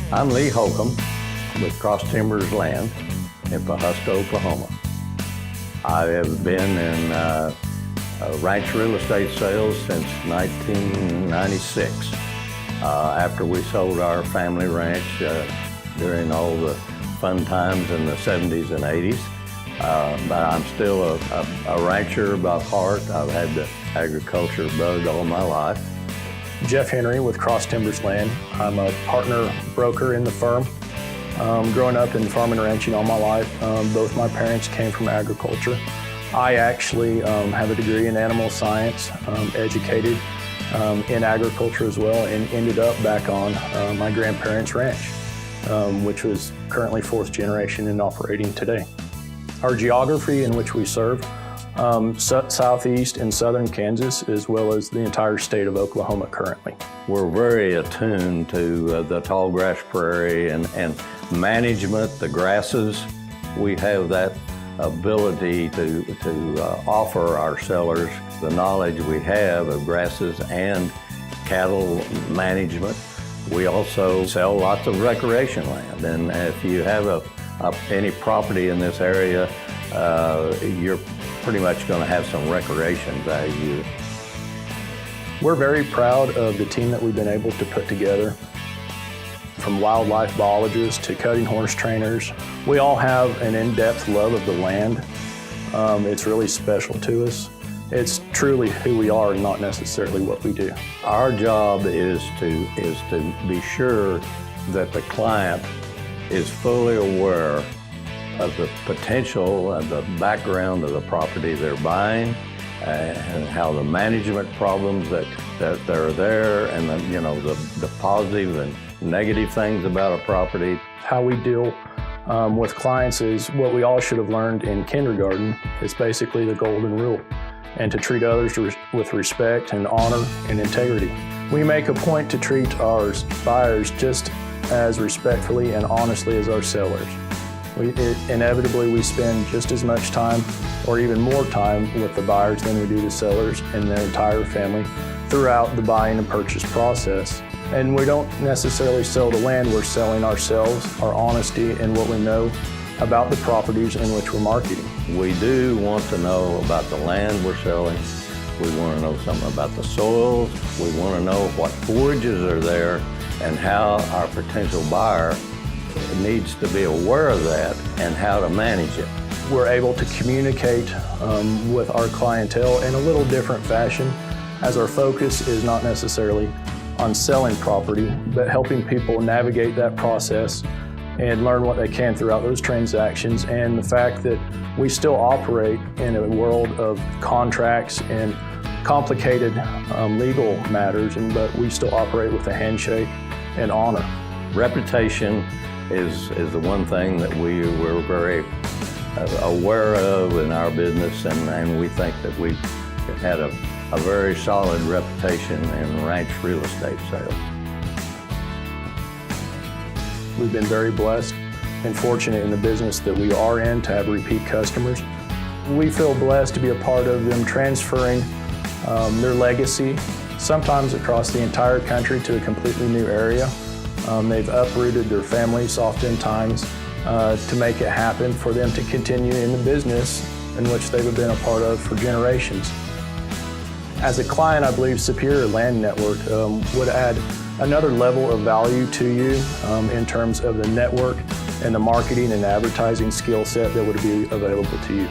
I'm Lee Holcomb with Cross Timbers Land in Pawhuska, Oklahoma. I have been in ranch real estate sales since 1996. After we sold our family ranch during all the fun times in the 70s and 80s. But I'm still a rancher by heart. I've had the agriculture bug all my life. Jeff Henry with Cross Timbers Land. I'm a partner broker in the firm. Growing up in farming and ranching all my life, both my parents came from agriculture. I actually have a degree in animal science, educated in agriculture as well, and ended up back on my grandparents' ranch, which was currently fourth generation and operating today. Our geography in which we serve, southeast and southern Kansas, as well as the entire state of Oklahoma currently. We're very attuned to the tall grass prairie and management, the grasses. We have that ability to offer our sellers the knowledge we have of grasses and cattle management. We also sell lots of recreation land, and if you have any property in this area, you're pretty much going to have some recreation value. We're very proud of the team that we've been able to put together. From wildlife biologists to cutting horse trainers, we all have an in-depth love of the land. It's really special to us. It's truly who we are, not necessarily what we do. Our job is to be sure that the client is fully aware of the potential and the background of the property they're buying, and how the management problems that are there, and the positive and negative things about a property. How we deal with clients is what we all should have learned in kindergarten. It's basically the golden rule, and to treat others with respect and honor and integrity. We make a point to treat our buyers just as respectfully and honestly as our sellers. Inevitably, we spend just as much time or even more time with the buyers than we do the sellers and their entire family throughout the buying and purchase process. And we don't necessarily sell the land, we're selling ourselves, our honesty, and what we know about the properties in which we're marketing. We do want to know about the land we're selling. We want to know something about the soils. We want to know what forages are there and how our potential buyer needs to be aware of that and how to manage it. We're able to communicate with our clientele in a little different fashion, as our focus is not necessarily on selling property, but helping people navigate that process and learn what they can throughout those transactions, and the fact that we still operate in a world of contracts and complicated legal matters, but we still operate with a handshake and honor. Reputation is the one thing that we're very aware of in our business, and we think that we've had a very solid reputation in ranch real estate sales. We've been very blessed and fortunate in the business that we are in to have repeat customers. We feel blessed to be a part of them transferring their legacy, sometimes across the entire country, to a completely new area. They've uprooted their families oftentimes to make it happen for them to continue in the business in which they've been a part of for generations. As a client, I believe Superior Land Network would add another level of value to you in terms of the network and the marketing and advertising skill set that would be available to you.